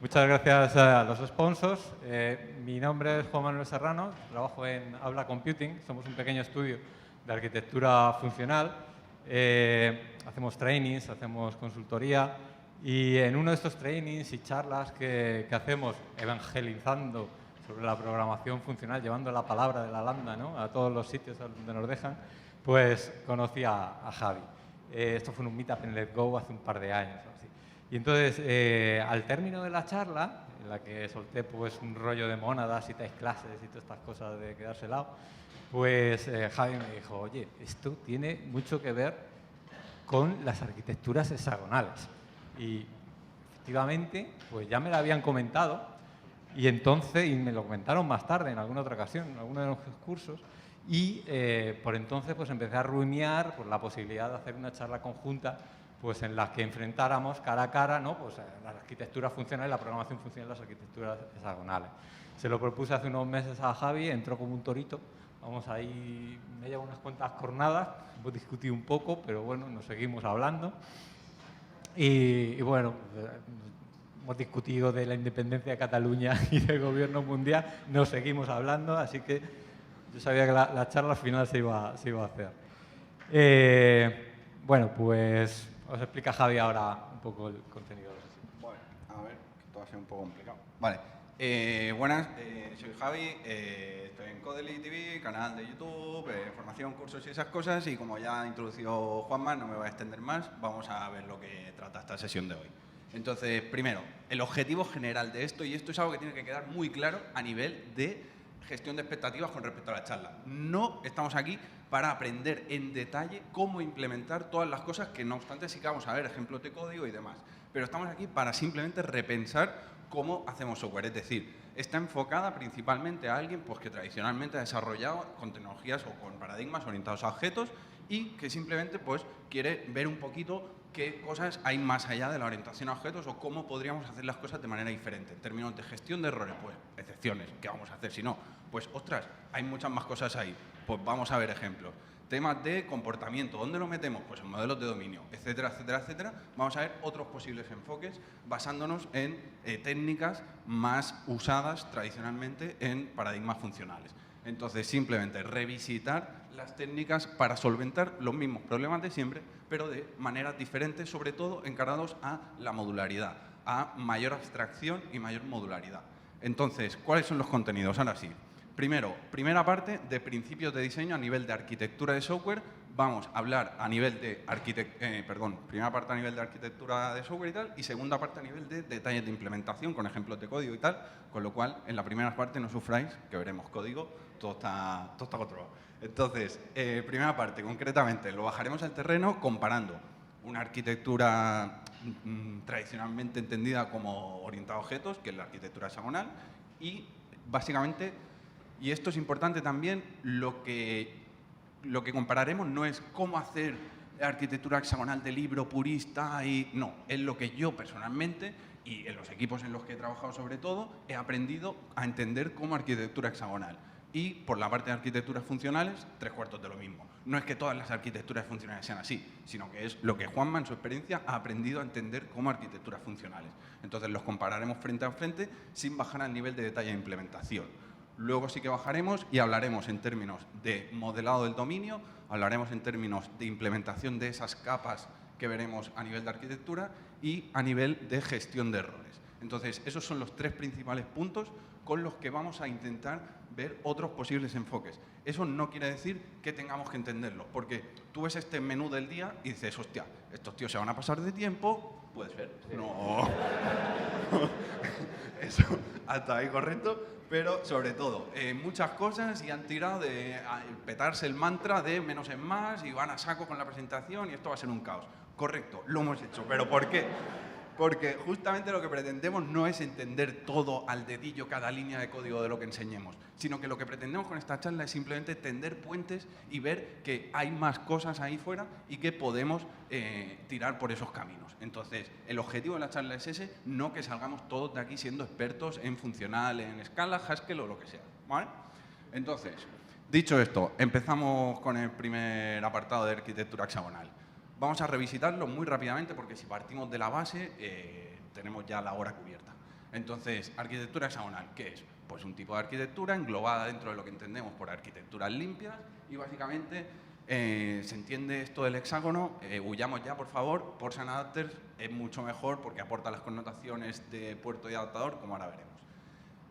Muchas gracias a los sponsors. Mi nombre es Juan Manuel Serrano, trabajo en Habla Computing, somos un pequeño estudio de arquitectura funcional. Hacemos trainings, hacemos consultoría y en uno de estos trainings y charlas que hacemos evangelizando sobre la programación funcional, llevando la palabra de la lambda, ¿no?, a todos los sitios donde nos dejan, pues conocí a Javi. Esto fue en un meetup en Let's Go hace un par de años. Así. Y entonces, al término de la charla, en la que solté pues, un rollo de mónadas y test clases y todas estas cosas de quedarse helado, pues Javi me dijo, oye, esto tiene mucho que ver con las arquitecturas hexagonales. Y efectivamente, pues ya me lo habían comentado y entonces, y me lo comentaron más tarde en alguna otra ocasión, en alguno de los cursos, y por entonces pues empecé a rumiar por la posibilidad de hacer una charla conjunta pues en la que enfrentáramos cara a cara, ¿no?, pues, la arquitectura funcional y la programación funcional de las arquitecturas hexagonales. Se lo propuse hace unos meses a Javi, entró como un torito, vamos ahí, me llevo unas cuantas jornadas, hemos discutido un poco, pero bueno, nos seguimos hablando. Y bueno, hemos discutido de la independencia de Cataluña y del gobierno mundial, nos seguimos hablando, así que yo sabía que la charla al final se iba a hacer. Bueno, pues os explica Javi ahora un poco el contenido. Bueno, a ver, que esto va a ser un poco complicado. Vale, buenas, soy Javi, estoy en Codely TV, canal de YouTube, formación, cursos y esas cosas, y como ya ha introducido Juanma, no me voy a extender más, vamos a ver lo que trata esta sesión de hoy. Entonces, primero, el objetivo general de esto, y esto es algo que tiene que quedar muy claro a nivel de gestión de expectativas con respecto a la charla. No estamos aquí para aprender en detalle cómo implementar todas las cosas que, no obstante, sí que vamos a ver ejemplos de código y demás. Pero estamos aquí para simplemente repensar cómo hacemos software. Es decir, está enfocada principalmente a alguien pues, que tradicionalmente ha desarrollado con tecnologías o con paradigmas orientados a objetos y que simplemente pues, quiere ver un poquito qué cosas hay más allá de la orientación a objetos o cómo podríamos hacer las cosas de manera diferente. En términos de gestión de errores, pues excepciones, ¿qué vamos a hacer si no? Pues ostras, hay muchas más cosas ahí. Pues vamos a ver ejemplos. Temas de comportamiento, ¿dónde lo metemos? Pues en modelos de dominio, etcétera, etcétera, etcétera. Vamos a ver otros posibles enfoques basándonos en técnicas más usadas tradicionalmente en paradigmas funcionales. Entonces, simplemente revisitar las técnicas para solventar los mismos problemas de siempre, pero de maneras diferentes, sobre todo encarados a la modularidad, a mayor abstracción y mayor modularidad. Entonces, ¿cuáles son los contenidos? Ahora sí. Primero, primera parte de principios de diseño a nivel de arquitectura de software. Vamos a hablar a nivel de primera parte a nivel de arquitectura de software y tal, y segunda parte a nivel de detalles de implementación con ejemplos de código y tal, con lo cual en la primera parte no sufráis, que veremos código, todo está controlado. Entonces, primera parte, concretamente, lo bajaremos al terreno comparando una arquitectura tradicionalmente entendida como orientada a objetos, que es la arquitectura hexagonal, y básicamente, y esto es importante también, lo que compararemos no es cómo hacer arquitectura hexagonal de libro purista, no, es lo que yo personalmente y en los equipos en los que he trabajado sobre todo, he aprendido a entender como arquitectura hexagonal. Y por la parte de arquitecturas funcionales, 3/4 de lo mismo. No es que todas las arquitecturas funcionales sean así, sino que es lo que Juanma, en su experiencia, ha aprendido a entender como arquitecturas funcionales. Entonces los compararemos frente a frente sin bajar al nivel de detalle de implementación. Luego sí que bajaremos y hablaremos en términos de modelado del dominio, hablaremos en términos de implementación de esas capas que veremos a nivel de arquitectura y a nivel de gestión de errores. Entonces, esos son los 3 principales puntos con los que vamos a intentar ver otros posibles enfoques. Eso no quiere decir que tengamos que entenderlo, porque tú ves este menú del día y dices, hostia, estos tíos se van a pasar de tiempo, puede ser. Sí. No. Eso, hasta ahí correcto, pero sobre todo, muchas cosas y han tirado de petarse el mantra de menos es más y van a saco con la presentación y esto va a ser un caos. Correcto, lo hemos hecho, pero ¿por qué? Porque justamente lo que pretendemos no es entender todo al dedillo cada línea de código de lo que enseñemos, sino que lo que pretendemos con esta charla es simplemente tender puentes y ver que hay más cosas ahí fuera y que podemos tirar por esos caminos. Entonces, el objetivo de la charla es ese, no que salgamos todos de aquí siendo expertos en funcional, en Scala, Haskell o lo que sea, ¿vale? Entonces, dicho esto, empezamos con el primer apartado de arquitectura hexagonal. Vamos a revisitarlo muy rápidamente porque si partimos de la base tenemos ya la hora cubierta. Entonces, arquitectura hexagonal, ¿qué es? Pues un tipo de arquitectura englobada dentro de lo que entendemos por arquitecturas limpias y básicamente se entiende esto del hexágono, huyamos ya por favor, Ports and Adapters es mucho mejor porque aporta las connotaciones de puerto y adaptador, como ahora veremos.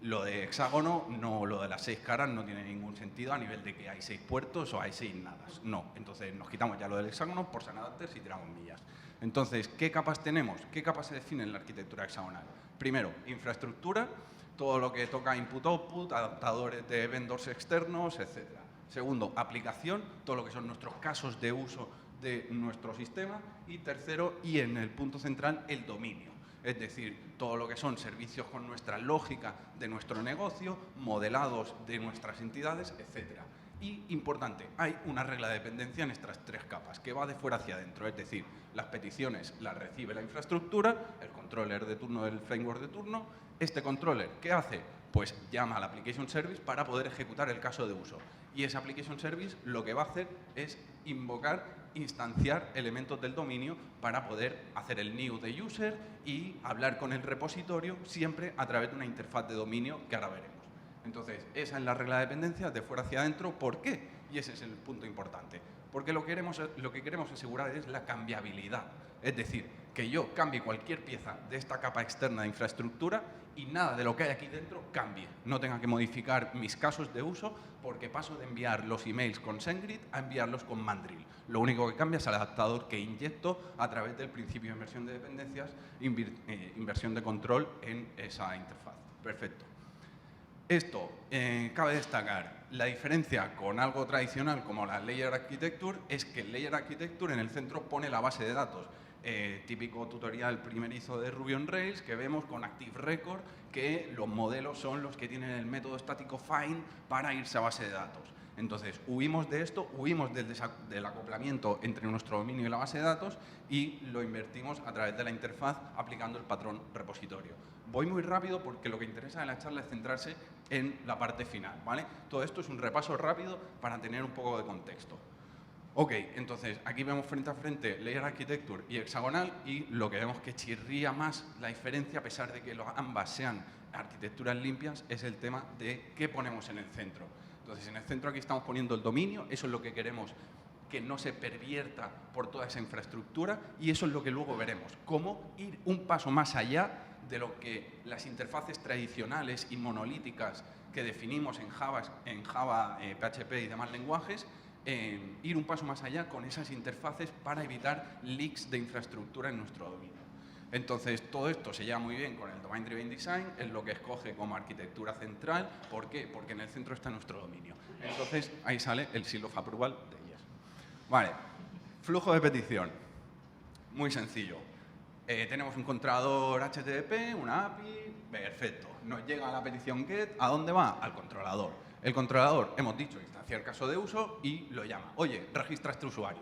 Lo de hexágono, no, lo de las 6 caras no tiene ningún sentido a nivel de que hay 6 puertos o hay 6 nadas. No, entonces nos quitamos ya lo del hexágono, Ports and Adapters y tiramos millas. Entonces, ¿qué capas tenemos? ¿Qué capas se definen en la arquitectura hexagonal? Primero, infraestructura, todo lo que toca input-output, adaptadores de vendors externos, etc. Segundo, aplicación, todo lo que son nuestros casos de uso de nuestro sistema. Y tercero, y en el punto central, el dominio. Es decir, todo lo que son servicios con nuestra lógica de nuestro negocio, modelados de nuestras entidades, etc. Y, importante, hay una regla de dependencia en estas 3 capas, que va de fuera hacia adentro. Es decir, las peticiones las recibe la infraestructura, el controller de turno del framework de turno. Este controller, ¿qué hace? Pues llama al application service para poder ejecutar el caso de uso. Y ese application service lo que va a hacer es invocar, instanciar elementos del dominio para poder hacer el new de user y hablar con el repositorio siempre a través de una interfaz de dominio que ahora veremos. Entonces, esa es la regla de dependencia de fuera hacia adentro. ¿Por qué? Y ese es el punto importante. Porque lo que queremos asegurar es la cambiabilidad. Es decir, que yo cambie cualquier pieza de esta capa externa de infraestructura y nada de lo que hay aquí dentro cambie. No tenga que modificar mis casos de uso porque paso de enviar los emails con SendGrid a enviarlos con Mandrill. Lo único que cambia es el adaptador que inyecto a través del principio de inversión de dependencias, inversión de control en esa interfaz. Perfecto. Esto, cabe destacar, la diferencia con algo tradicional como la Layer Architecture es que el Layer Architecture en el centro pone la base de datos. Típico tutorial primerizo de Ruby on Rails que vemos con Active Record, que los modelos son los que tienen el método estático find para irse a base de datos. Entonces, huimos de esto, huimos del acoplamiento entre nuestro dominio y la base de datos y lo invertimos a través de la interfaz aplicando el patrón repositorio. Voy muy rápido porque lo que interesa de la charla es centrarse en la parte final, ¿vale? Todo esto es un repaso rápido para tener un poco de contexto. Ok, entonces aquí vemos frente a frente Layer Architecture y hexagonal y lo que vemos que chirría más la diferencia, a pesar de que ambas sean arquitecturas limpias, es el tema de qué ponemos en el centro. Entonces, en el centro aquí estamos poniendo el dominio, eso es lo que queremos que no se pervierta por toda esa infraestructura y eso es lo que luego veremos, cómo ir un paso más allá de lo que las interfaces tradicionales y monolíticas que definimos en Java, PHP y demás lenguajes, ir un paso más allá con esas interfaces para evitar leaks de infraestructura en nuestro dominio. Entonces, todo esto se lleva muy bien con el Domain Driven Design, es lo que escoge como arquitectura central. ¿Por qué? Porque en el centro está nuestro dominio. Entonces, ahí sale el seal of approval de ellas. Vale, flujo de petición. Muy sencillo. Tenemos un controlador HTTP, una API, perfecto. Nos llega la petición GET, ¿a dónde va? Al controlador. El controlador, hemos dicho, instancia el caso de uso y lo llama. Oye, registra este usuario.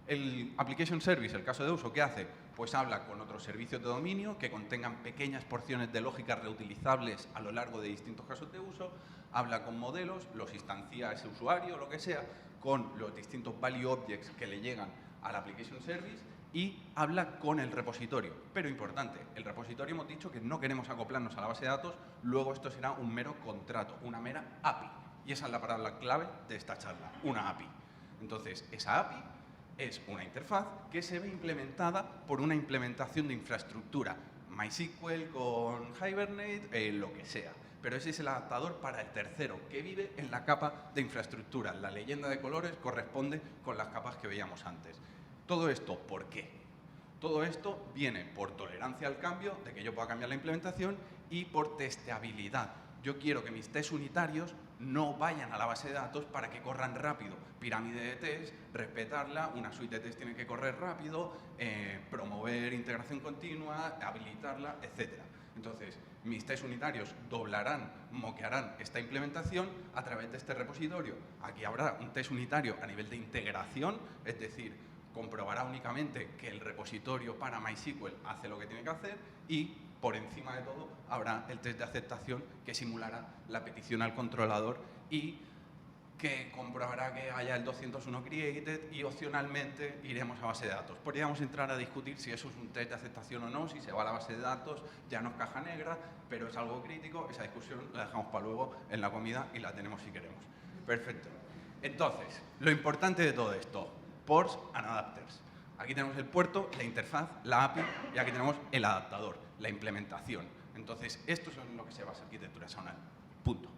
El Application Service, el caso de uso, ¿qué hace? Pues habla con otros servicios de dominio que contengan pequeñas porciones de lógica reutilizables a lo largo de distintos casos de uso, habla con modelos, los instancia a ese usuario, lo que sea, con los distintos value objects que le llegan al Application Service y habla con el repositorio. Pero importante, el repositorio hemos dicho que no queremos acoplarnos a la base de datos, luego esto será un mero contrato, una mera API. Y esa es la palabra clave de esta charla, una API. Entonces, esa API es una interfaz que se ve implementada por una implementación de infraestructura, MySQL con Hibernate, lo que sea. Pero ese es el adaptador para el tercero, que vive en la capa de infraestructura. La leyenda de colores corresponde con las capas que veíamos antes. Todo esto, ¿por qué? Todo esto viene por tolerancia al cambio, de que yo pueda cambiar la implementación, y por testeabilidad. Yo quiero que mis tests unitarios no vayan a la base de datos para que corran rápido. Pirámide de test, respetarla, una suite de test tiene que correr rápido, promover integración continua, habilitarla, etc. Entonces, mis tests unitarios doblarán, moquearán esta implementación a través de este repositorio. Aquí habrá un test unitario a nivel de integración, es decir, comprobará únicamente que el repositorio para MySQL hace lo que tiene que hacer y, por encima de todo, habrá el test de aceptación que simulará la petición al controlador y que comprobará que haya el 201 created y opcionalmente iremos a base de datos. Podríamos entrar a discutir si eso es un test de aceptación o no, si se va a la base de datos, ya no es caja negra, pero es algo crítico, esa discusión la dejamos para luego en la comida y la tenemos si queremos. Perfecto. Entonces, lo importante de todo esto, ports and adapters. Aquí tenemos el puerto, la interfaz, la API y aquí tenemos el adaptador, la implementación. Entonces, esto es en lo que se basa arquitectura hexagonal. Punto.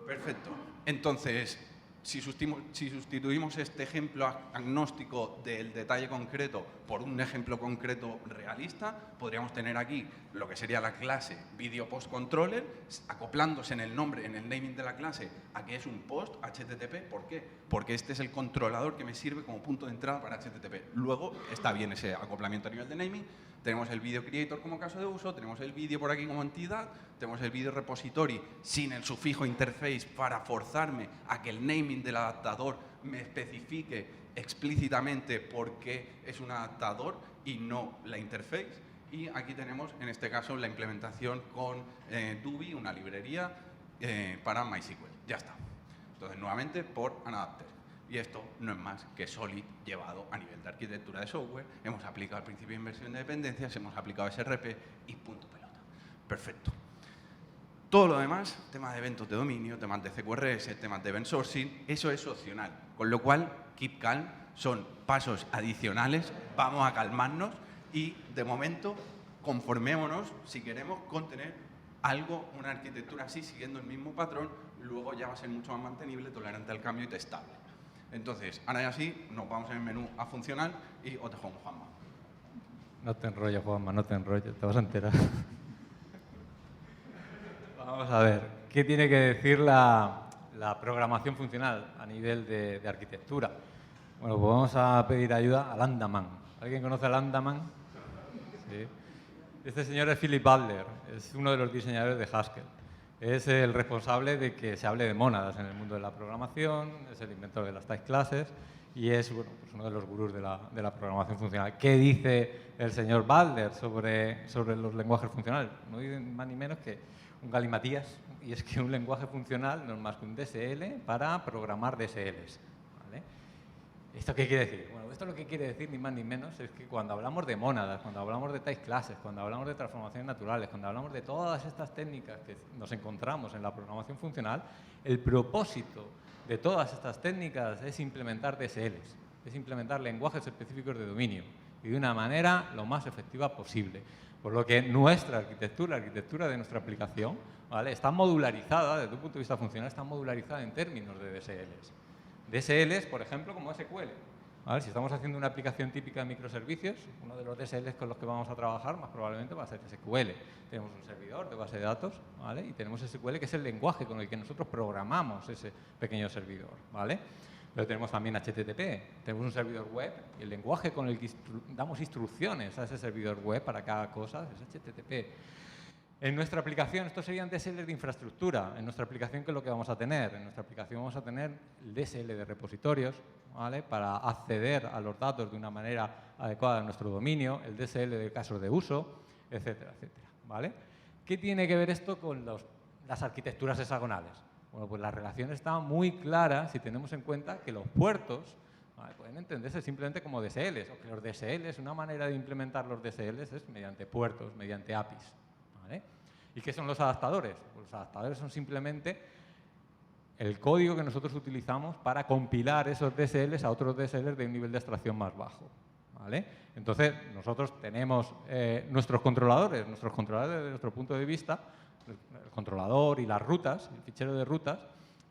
Perfecto. Entonces, si sustituimos este ejemplo agnóstico del detalle concreto por un ejemplo concreto realista, podríamos tener aquí lo que sería la clase Video Post Controller, acoplándose en el nombre, en el naming de la clase, a que es un post HTTP. ¿Por qué? Porque este es el controlador que me sirve como punto de entrada para HTTP. Luego está bien ese acoplamiento a nivel de naming. Tenemos el video creator como caso de uso, tenemos el vídeo por aquí como entidad, tenemos el video repository sin el sufijo interface para forzarme a que el naming del adaptador me especifique explícitamente por qué es un adaptador y no la interface. Y aquí tenemos, en este caso, la implementación con Duby, una librería para MySQL. Ya está. Entonces, nuevamente, por an adapter. Y esto no es más que Solid llevado a nivel de arquitectura de software. Hemos aplicado el principio de inversión de dependencias, hemos aplicado SRP y punto pelota. Perfecto. Todo lo demás, temas de eventos de dominio, temas de CQRS, temas de event sourcing, eso es opcional. Con lo cual, keep calm, son pasos adicionales, vamos a calmarnos y, de momento, conformémonos, si queremos, con tener algo, una arquitectura así, siguiendo el mismo patrón, luego ya va a ser mucho más mantenible, tolerante al cambio y testable. Entonces, ahora ya sí, nos vamos en el menú a funcional y os dejo con Juanma. No te enrolles, Juanma, no te enrolles, te vas a enterar. Vamos a ver, ¿qué tiene que decir la programación funcional a nivel de arquitectura? Bueno, pues vamos a pedir ayuda al Andaman. ¿Alguien conoce al Andaman? Sí. Este señor es Philip Butler, es uno de los diseñadores de Haskell. Es el responsable de que se hable de mónadas en el mundo de la programación, es el inventor de las type classes y es bueno, pues uno de los gurús de la programación funcional. ¿Qué dice el señor Butler sobre los lenguajes funcionales? No dice más ni menos que un galimatías, y es que un lenguaje funcional no es más que un DSL para programar DSLs. ¿Vale? ¿Esto qué quiere decir? Bueno, esto lo que quiere decir, ni más ni menos, es que cuando hablamos de mónadas, cuando hablamos de type classes, cuando hablamos de transformaciones naturales, cuando hablamos de todas estas técnicas que nos encontramos en la programación funcional, el propósito de todas estas técnicas es implementar DSLs, es implementar lenguajes específicos de dominio y de una manera lo más efectiva posible. Por lo que nuestra arquitectura, la arquitectura de nuestra aplicación, ¿vale?, está modularizada, desde un punto de vista funcional, está modularizada en términos de DSLs. DSLs, por ejemplo, como SQL. ¿Vale? Si estamos haciendo una aplicación típica de microservicios, uno de los DSLs con los que vamos a trabajar más probablemente va a ser SQL. Tenemos un servidor de base de datos, ¿vale?, y tenemos SQL, que es el lenguaje con el que nosotros programamos ese pequeño servidor, ¿vale? Pero tenemos también HTTP, tenemos un servidor web y el lenguaje con el que damos instrucciones a ese servidor web para cada cosa es HTTP. En nuestra aplicación, estos serían DSL de infraestructura. En nuestra aplicación, ¿qué es lo que vamos a tener? En nuestra aplicación vamos a tener el DSL de repositorios, ¿vale?, para acceder a los datos de una manera adecuada en nuestro dominio, el DSL de casos de uso, etcétera, etcétera, ¿vale? ¿Qué tiene que ver esto con las arquitecturas hexagonales? Bueno, pues la relación está muy clara si tenemos en cuenta que los puertos, ¿vale?, pueden entenderse simplemente como DSLs, o que los DSLs, una manera de implementar los DSLs es mediante puertos, mediante APIs. ¿Vale? ¿Y qué son los adaptadores? Pues los adaptadores son simplemente el código que nosotros utilizamos para compilar esos DSLs a otros DSLs de un nivel de abstracción más bajo. ¿Vale? Entonces, nosotros tenemos nuestros controladores desde nuestro punto de vista, el controlador y las rutas, el fichero de rutas,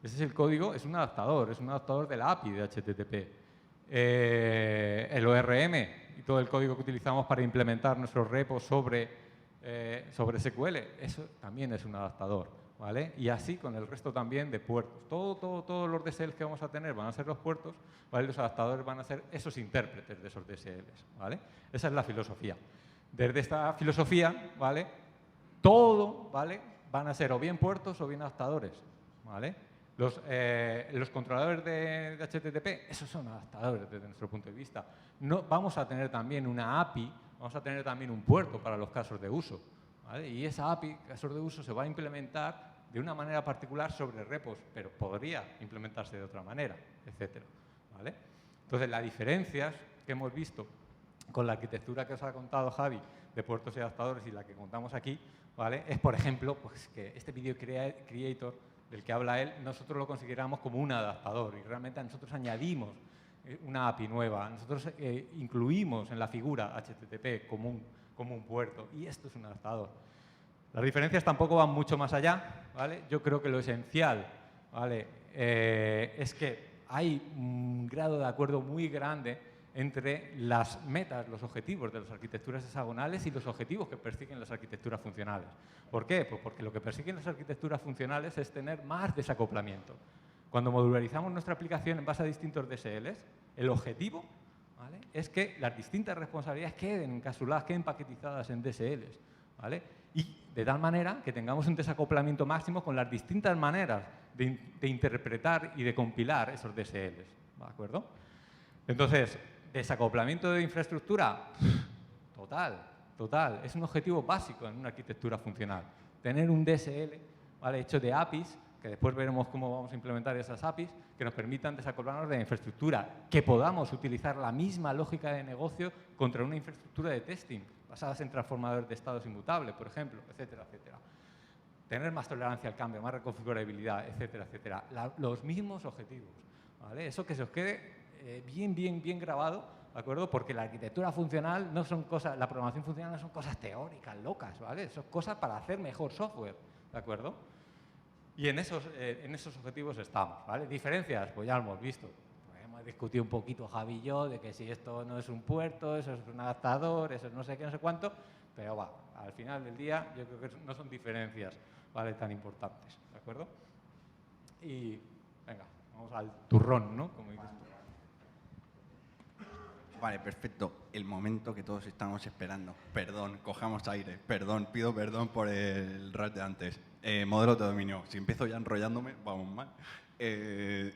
ese es el código, es un adaptador de la API de HTTP. El ORM y todo el código que utilizamos para implementar nuestros repos sobre SQL, eso también es un adaptador, ¿vale? Y así con el resto también de puertos. Todos los DSLs que vamos a tener van a ser los puertos, ¿vale? Los adaptadores van a ser esos intérpretes de esos DSLs, ¿vale? Esa es la filosofía. Desde esta filosofía, ¿vale?, todo, ¿vale?, van a ser o bien puertos o bien adaptadores, ¿vale? Los controladores de HTTP, esos son adaptadores desde nuestro punto de vista. No, vamos a tener también una API, vamos a tener también un puerto para los casos de uso, ¿vale? Y esa API, casos de uso, se va a implementar de una manera particular sobre repos, pero podría implementarse de otra manera, etcétera, ¿vale? Entonces, las diferencias que hemos visto con la arquitectura que os ha contado Javi de puertos y adaptadores y la que contamos aquí, ¿vale? Es, por ejemplo, pues que este video creator del que habla él, nosotros lo consideramos como un adaptador y realmente nosotros añadimos una API nueva, nosotros incluimos en la figura HTTP como un puerto y esto es un adaptador. Las diferencias tampoco van mucho más allá, ¿vale? Yo creo que lo esencial, ¿vale? Es que hay un grado de acuerdo muy grande entre las metas, los objetivos de las arquitecturas hexagonales y los objetivos que persiguen las arquitecturas funcionales. ¿Por qué? Pues porque lo que persiguen las arquitecturas funcionales es tener más desacoplamiento. Cuando modularizamos nuestra aplicación en base a distintos DSLs, el objetivo, ¿vale?, es que las distintas responsabilidades queden encapsuladas, queden paquetizadas en DSLs, ¿vale? Y de tal manera que tengamos un desacoplamiento máximo con las distintas maneras de interpretar y de compilar esos DSLs, ¿de acuerdo? Entonces, desacoplamiento de infraestructura, total. Es un objetivo básico en una arquitectura funcional. Tener un DSL, ¿vale?, hecho de APIs, que después veremos cómo vamos a implementar esas APIs, que nos permitan desacoplarnos de la infraestructura, que podamos utilizar la misma lógica de negocio contra una infraestructura de testing, basadas en transformadores de estados inmutables, por ejemplo, etcétera, etcétera. Tener más tolerancia al cambio, más reconfigurabilidad, etcétera, etcétera. Los mismos objetivos, ¿vale? Eso que se os quede bien grabado, ¿de acuerdo? Porque la arquitectura funcional no son cosas, la programación funcional no son cosas teóricas, locas, ¿vale? Son cosas para hacer mejor software, ¿de acuerdo? Y en esos objetivos estamos, ¿vale? Diferencias, pues ya lo hemos visto. Pues hemos discutido un poquito Javi y yo de que si esto no es un puerto, eso es un adaptador, eso es no sé qué, no sé cuánto, pero va, al final del día yo creo que no son diferencias, ¿vale?, tan importantes, ¿de acuerdo? Y venga, vamos al turrón, ¿no? Como dices tú. Vale, perfecto. El momento que todos estamos esperando. Perdón, cojamos aire. Perdón, pido perdón por el rush de antes. Modelo de dominio. Si empiezo ya enrollándome, vamos mal.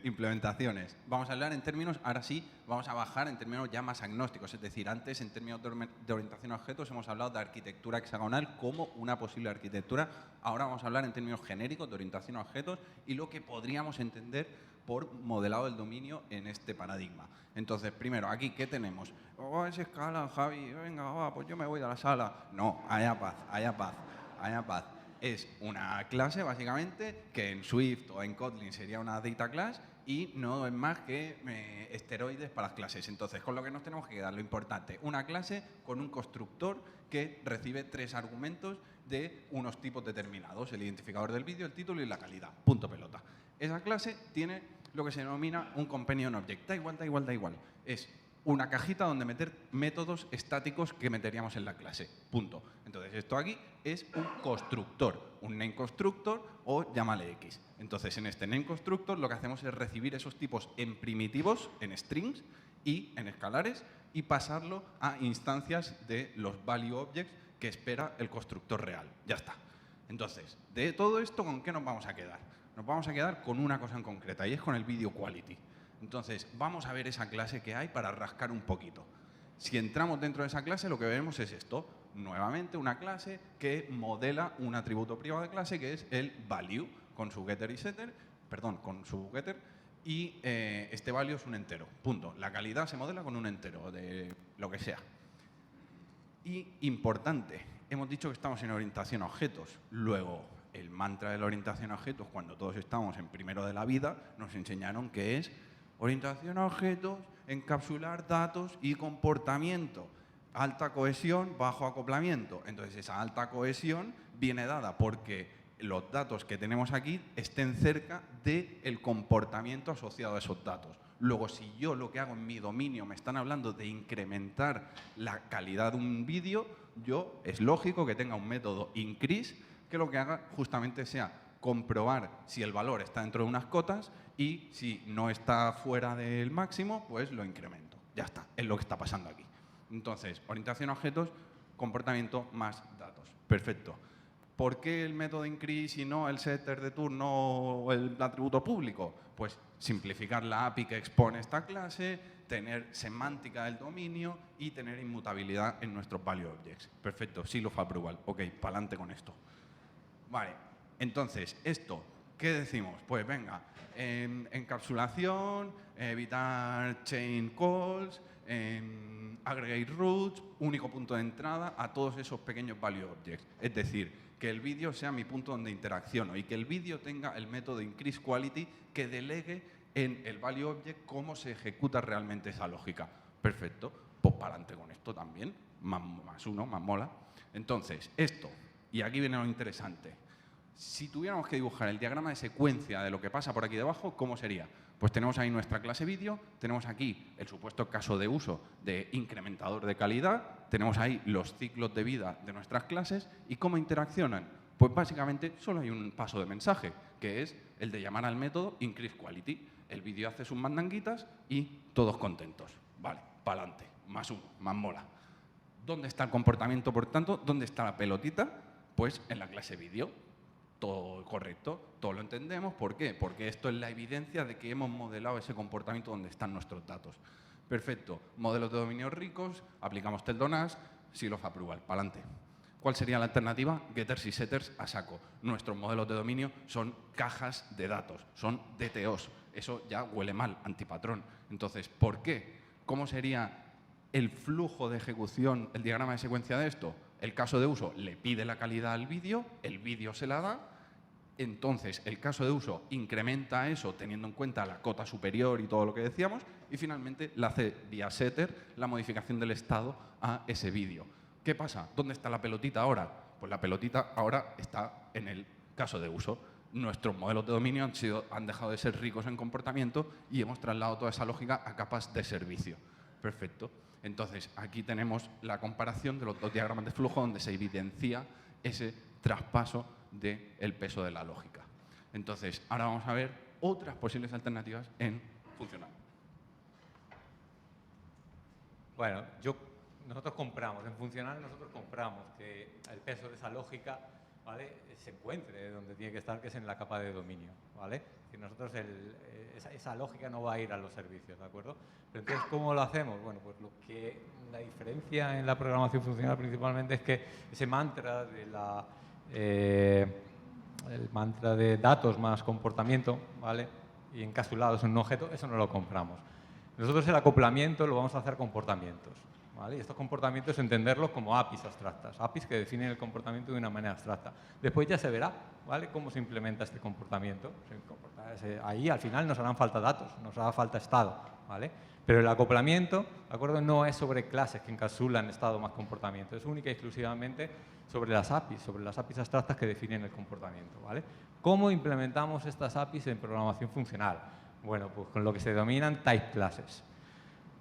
Implementaciones. Vamos a hablar en términos, ahora sí, vamos a bajar en términos ya más agnósticos. Es decir, antes en términos de orientación a objetos hemos hablado de arquitectura hexagonal como una posible arquitectura. Ahora vamos a hablar en términos genéricos de orientación a objetos y lo que podríamos entender por modelado del dominio en este paradigma. Entonces, primero, aquí, ¿qué tenemos? Oh, es escala, Javi, venga, va, pues yo me voy de la sala. No, haya paz. Es una clase, básicamente, que en Swift o en Kotlin sería una data class y no es más que esteroides para las clases. Entonces, con lo que nos tenemos que quedar, lo importante, una clase con un constructor que recibe 3 argumentos de unos tipos determinados, el identificador del vídeo, el título y la calidad. Punto pelota. Esa clase tiene lo que se denomina un companion object. Da igual. Es una cajita donde meter métodos estáticos que meteríamos en la clase. Punto. Entonces, esto aquí es un constructor, un name constructor o llámale X. Entonces, en este name constructor lo que hacemos es recibir esos tipos en primitivos, en strings y en escalares y pasarlo a instancias de los value objects que espera el constructor real. Ya está. Entonces, de todo esto, ¿con qué nos vamos a quedar? Nos vamos a quedar con una cosa en concreta y es con el video quality. Entonces, vamos a ver esa clase que hay para rascar un poquito. Si entramos dentro de esa clase, lo que veremos es esto. Nuevamente, una clase que modela un atributo privado de clase que es el value, con su getter y setter, con su getter, y este value es un entero. Punto. La calidad se modela con un entero, de lo que sea. Y importante, hemos dicho que estamos en orientación a objetos. Luego, el mantra de la orientación a objetos, cuando todos estamos en primero de la vida, nos enseñaron que es orientación a objetos, encapsular datos y comportamiento. Alta cohesión, bajo acoplamiento. Entonces, esa alta cohesión viene dada porque los datos que tenemos aquí estén cerca del comportamiento asociado a esos datos. Luego, si yo lo que hago en mi dominio me están hablando de incrementar la calidad de un vídeo, es lógico que tenga un método increase que lo que haga justamente sea comprobar si el valor está dentro de unas cotas y si no está fuera del máximo, pues lo incremento. Ya está, es lo que está pasando aquí. Entonces, orientación a objetos, comportamiento más datos. Perfecto. ¿Por qué el método increase y no el setter de turno o el atributo público? Pues simplificar la API que expone esta clase, tener semántica del dominio y tener inmutabilidad en nuestros value objects. Perfecto, seal of approval. Ok, para adelante con esto. Vale, Entonces, ¿esto qué decimos? Pues venga, encapsulación, evitar chain calls, aggregate roots, único punto de entrada a todos esos pequeños value objects. Es decir, que el vídeo sea mi punto donde interacciono y que el vídeo tenga el método increase quality que delegue en el value object cómo se ejecuta realmente esa lógica. Perfecto, pues para adelante con esto también, más uno, más mola. Entonces, esto, y aquí viene lo interesante. Si tuviéramos que dibujar el diagrama de secuencia de lo que pasa por aquí debajo, ¿cómo sería? Pues tenemos ahí nuestra clase vídeo, tenemos aquí el supuesto caso de uso de incrementador de calidad, tenemos ahí los ciclos de vida de nuestras clases y cómo interaccionan. Pues básicamente solo hay un paso de mensaje, que es el de llamar al método increaseQuality. El vídeo hace sus mandanguitas y todos contentos. Vale, para adelante, más uno, más mola. ¿Dónde está el comportamiento, por tanto? ¿Dónde está la pelotita? Pues en la clase vídeo. Todo correcto, todo lo entendemos. ¿Por qué? Porque esto es la evidencia de que hemos modelado ese comportamiento donde están nuestros datos. Perfecto, modelos de dominio ricos, aplicamos Teldonas, Seal of Approval, para adelante. ¿Cuál sería la alternativa? Getters y setters a saco. Nuestros modelos de dominio son cajas de datos, son DTOs. Eso ya huele mal, antipatrón. Entonces, ¿por qué? ¿Cómo sería el flujo de ejecución, el diagrama de secuencia de esto? El caso de uso le pide la calidad al vídeo, el vídeo se la da, entonces el caso de uso incrementa eso teniendo en cuenta la cota superior y todo lo que decíamos, y finalmente le hace vía setter la modificación del estado a ese vídeo. ¿Qué pasa? ¿Dónde está la pelotita ahora? Pues la pelotita ahora está en el caso de uso. Nuestros modelos de dominio han dejado de ser ricos en comportamiento y hemos trasladado toda esa lógica a capas de servicio. Perfecto. Entonces, aquí tenemos la comparación de los dos diagramas de flujo donde se evidencia ese traspaso del peso de la lógica. Entonces, ahora vamos a ver otras posibles alternativas en funcional. Bueno, nosotros compramos, en funcional nosotros compramos que el peso de esa lógica, ¿vale?, se encuentre donde tiene que estar, que es en la capa de dominio, ¿vale? Que nosotros esa lógica no va a ir a los servicios, ¿de acuerdo? Pero entonces, ¿cómo lo hacemos? Bueno, pues la diferencia en la programación funcional principalmente es que ese mantra de el mantra de datos más comportamiento, ¿vale?, y encapsulados en un objeto, eso no lo compramos. Nosotros el acoplamiento lo vamos a hacer a comportamientos, ¿vale? Y estos comportamientos entenderlos como APIs abstractas, APIs que definen el comportamiento de una manera abstracta. Después ya se verá, ¿vale?, cómo se implementa este comportamiento. Ahí al final nos harán falta datos, nos hará falta estado, ¿vale? Pero el acoplamiento, ¿de acuerdo?, no es sobre clases que encapsulan estado más comportamiento, es única y exclusivamente sobre las APIs abstractas que definen el comportamiento, ¿vale? ¿Cómo implementamos estas APIs en programación funcional? Bueno, pues con lo que se denominan type classes.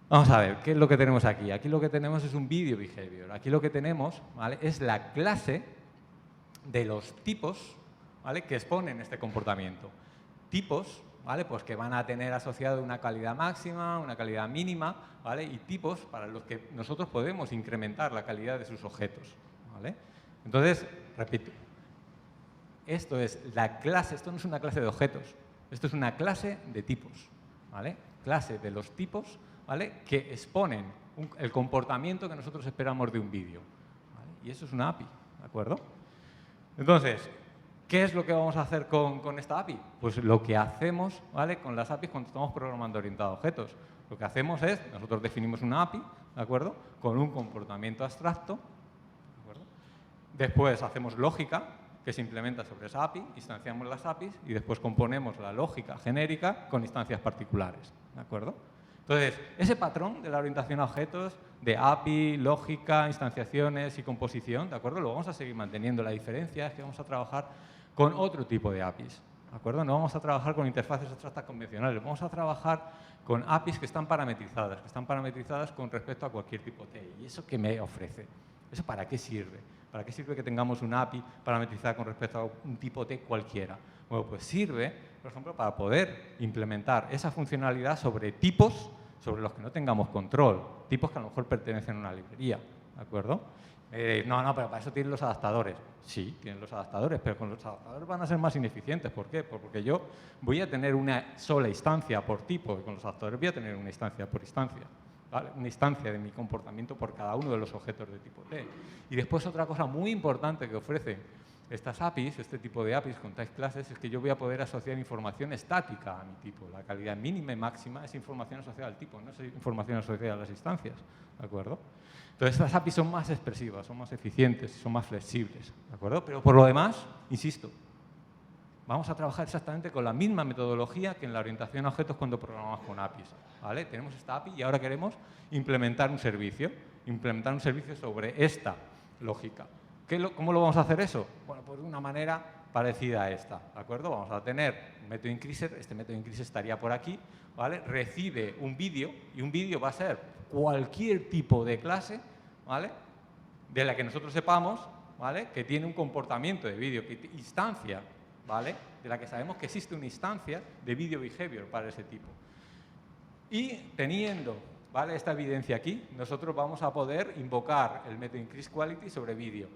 Vamos a ver, ¿qué es lo que tenemos aquí? Aquí lo que tenemos es un video behavior. Aquí lo que tenemos, ¿vale?, es la clase de los tipos, ¿vale?, que exponen este comportamiento. Tipos, ¿vale?, pues que van a tener asociado una calidad máxima, una calidad mínima, ¿vale?, y tipos para los que nosotros podemos incrementar la calidad de sus objetos, ¿vale? Entonces, repito, esto es la clase, esto no es una clase de objetos, esto es una clase de tipos, ¿vale? Clase de los tipos, ¿vale?, que exponen el comportamiento que nosotros esperamos de un vídeo, ¿vale? Y eso es una API, ¿de acuerdo? Entonces, ¿qué es lo que vamos a hacer con esta API? Pues lo que hacemos, ¿vale?, con las APIs cuando estamos programando orientado a objetos. Lo que hacemos es, nosotros definimos una API, ¿de acuerdo?, con un comportamiento abstracto, ¿de acuerdo? Después hacemos lógica, que se implementa sobre esa API, instanciamos las APIs y después componemos la lógica genérica con instancias particulares, ¿de acuerdo? Entonces, ese patrón de la orientación a objetos, de API, lógica, instanciaciones y composición, ¿de acuerdo?, lo vamos a seguir manteniendo. La diferencia es que vamos a trabajar con otro tipo de APIs, ¿de acuerdo? No vamos a trabajar con interfaces abstractas convencionales, vamos a trabajar con APIs que están parametrizadas con respecto a cualquier tipo T. ¿Y eso qué me ofrece? ¿Eso para qué sirve? ¿Para qué sirve que tengamos una API parametrizada con respecto a un tipo T cualquiera? Bueno, pues sirve, por ejemplo, para poder implementar esa funcionalidad sobre tipos sobre los que no tengamos control, tipos que a lo mejor pertenecen a una librería, ¿de acuerdo? No, pero para eso tienen los adaptadores. Sí, tienen los adaptadores, pero con los adaptadores van a ser más ineficientes. ¿Por qué? Pues porque yo voy a tener una sola instancia por tipo y con los adaptadores voy a tener una instancia por instancia. ¿Vale? Una instancia de mi comportamiento por cada uno de los objetos de tipo T. Y después otra cosa muy importante que ofrecen estas APIs, este tipo de APIs con type classes, es que yo voy a poder asociar información estática a mi tipo. La calidad mínima y máxima es información asociada al tipo, no es información asociada a las instancias, ¿de acuerdo? Entonces, estas APIs son más expresivas, son más eficientes, son más flexibles, ¿de acuerdo? Pero por lo demás, insisto, vamos a trabajar exactamente con la misma metodología que en la orientación a objetos cuando programamos con APIs, ¿vale? Tenemos esta API y ahora queremos implementar un servicio sobre esta lógica. ¿Cómo lo vamos a hacer eso? Bueno, pues de una manera parecida a esta, ¿de acuerdo? Vamos a tener un método increaser, este método increaser estaría por aquí, ¿vale? Recibe un vídeo y un vídeo va a ser cualquier tipo de clase, ¿vale? De la que nosotros sepamos, ¿vale? Que tiene un comportamiento de vídeo, que instancia, ¿vale? De la que sabemos que existe una instancia de video behavior para ese tipo. Y teniendo, ¿vale?, esta evidencia aquí, nosotros vamos a poder invocar el método increaseQuality sobre vídeo.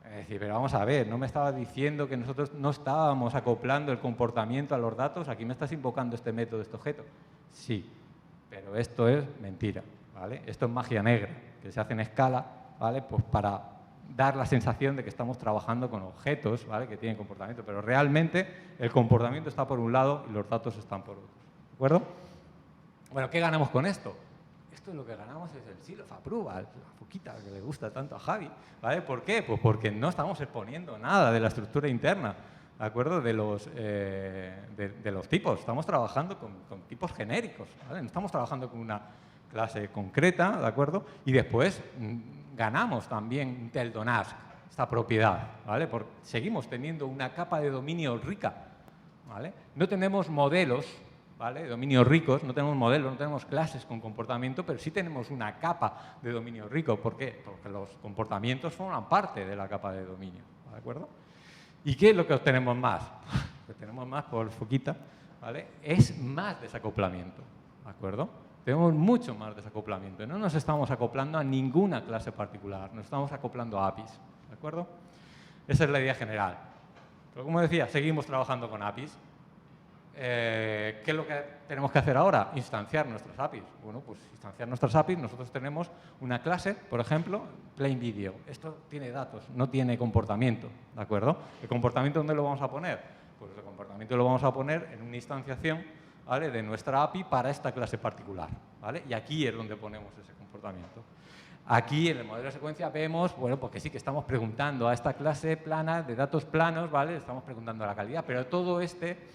Es decir, pero vamos a ver, no me estabas diciendo que nosotros no estábamos acoplando el comportamiento a los datos, aquí me estás invocando este método, este objeto. Sí, pero esto es mentira, ¿vale? Esto es magia negra, que se hace en escala, ¿vale? Pues para dar la sensación de que estamos trabajando con objetos, ¿vale?, que tienen comportamiento, pero realmente el comportamiento está por un lado y los datos están por otro, ¿de acuerdo? Bueno, ¿qué ganamos con esto? Esto lo que ganamos es el seal of approval, la foquita que le gusta tanto a Javi, ¿vale? ¿Por qué? Pues porque no estamos exponiendo nada de la estructura interna, ¿de acuerdo? De los tipos. Estamos trabajando con tipos genéricos, ¿vale? No estamos trabajando con una clase concreta, ¿de acuerdo? Y después ganamos también del DONASC, esta propiedad, ¿vale? Porque seguimos teniendo una capa de dominio rica, ¿vale? No tenemos modelos, ¿vale?, dominios ricos, no tenemos modelos, no tenemos clases con comportamiento, pero sí tenemos una capa de dominio rico. ¿Por qué? Porque los comportamientos forman parte de la capa de dominio, ¿de acuerdo? ¿Y qué es lo que obtenemos más? Lo que tenemos más, por foquita, ¿vale?, es más desacoplamiento, ¿de acuerdo? Tenemos mucho más desacoplamiento. No nos estamos acoplando a ninguna clase particular, nos estamos acoplando a APIs, ¿de acuerdo? Esa es la idea general. Pero como decía, seguimos trabajando con APIs. ¿Qué es lo que tenemos que hacer ahora? Instanciar nuestras APIs. Bueno, pues instanciar nuestras APIs, nosotros tenemos una clase, por ejemplo, plain video. Esto tiene datos, no tiene comportamiento, ¿de acuerdo? ¿El comportamiento dónde lo vamos a poner? Pues el comportamiento lo vamos a poner en una instanciación, ¿vale?, de nuestra API para esta clase particular, ¿vale? Y aquí es donde ponemos ese comportamiento. Aquí, en el modelo de secuencia, vemos, bueno, porque sí que estamos preguntando a esta clase plana de datos planos, ¿vale? Estamos preguntando a la calidad, pero todo este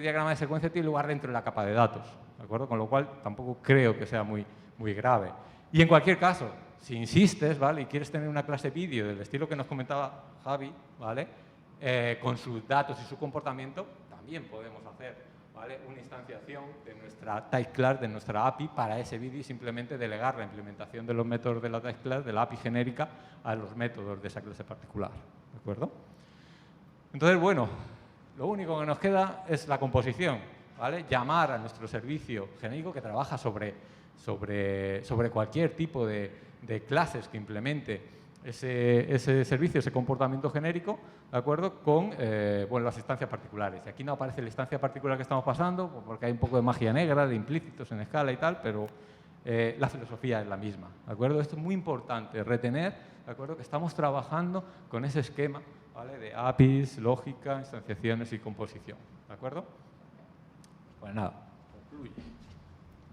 diagrama de secuencia tiene lugar dentro de la capa de datos, ¿de acuerdo? Con lo cual, tampoco creo que sea muy grave. Y en cualquier caso, si insistes, ¿vale?, y quieres tener una clase vídeo del estilo que nos comentaba Javi, ¿vale?, con sus datos y su comportamiento, también podemos hacer, ¿vale?, una instanciación de nuestra type class, de nuestra API, para ese vídeo y simplemente delegar la implementación de los métodos de la type class, de la API genérica, a los métodos de esa clase particular, ¿de acuerdo? Entonces, bueno, lo único que nos queda es la composición, ¿vale? Llamar a nuestro servicio genérico que trabaja sobre cualquier tipo de clases que implemente ese servicio, ese comportamiento genérico, ¿de acuerdo?, con bueno, las instancias particulares. Y aquí no aparece la instancia particular que estamos pasando, porque hay un poco de magia negra, de implícitos en escala y tal, pero la filosofía es la misma, ¿de acuerdo? Esto es muy importante, retener, ¿de acuerdo?, que estamos trabajando con ese esquema, ¿vale?, de APIs, lógica, instanciaciones y composición, ¿de acuerdo? Pues nada, concluye.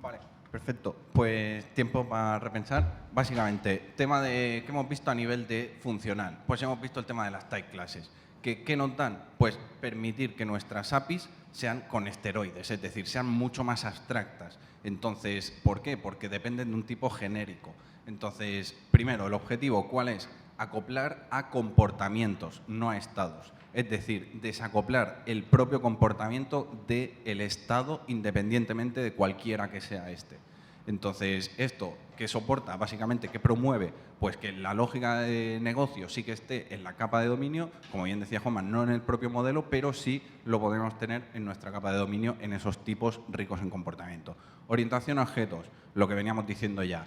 Vale, perfecto. Pues tiempo para repensar. Básicamente, tema que hemos visto a nivel de funcional. Pues hemos visto el tema de las type classes. ¿Qué nos dan? Pues permitir que nuestras APIs sean con esteroides, es decir, sean mucho más abstractas. Entonces, ¿por qué? Porque dependen de un tipo genérico. Entonces, primero, el objetivo, ¿cuál es? Acoplar a comportamientos, no a estados. Es decir, desacoplar el propio comportamiento del estado independientemente de cualquiera que sea este. Entonces, esto que soporta, básicamente, que promueve, pues que la lógica de negocio sí que esté en la capa de dominio, como bien decía Juanma, no en el propio modelo, pero sí lo podemos tener en nuestra capa de dominio en esos tipos ricos en comportamiento. Orientación a objetos, lo que veníamos diciendo ya.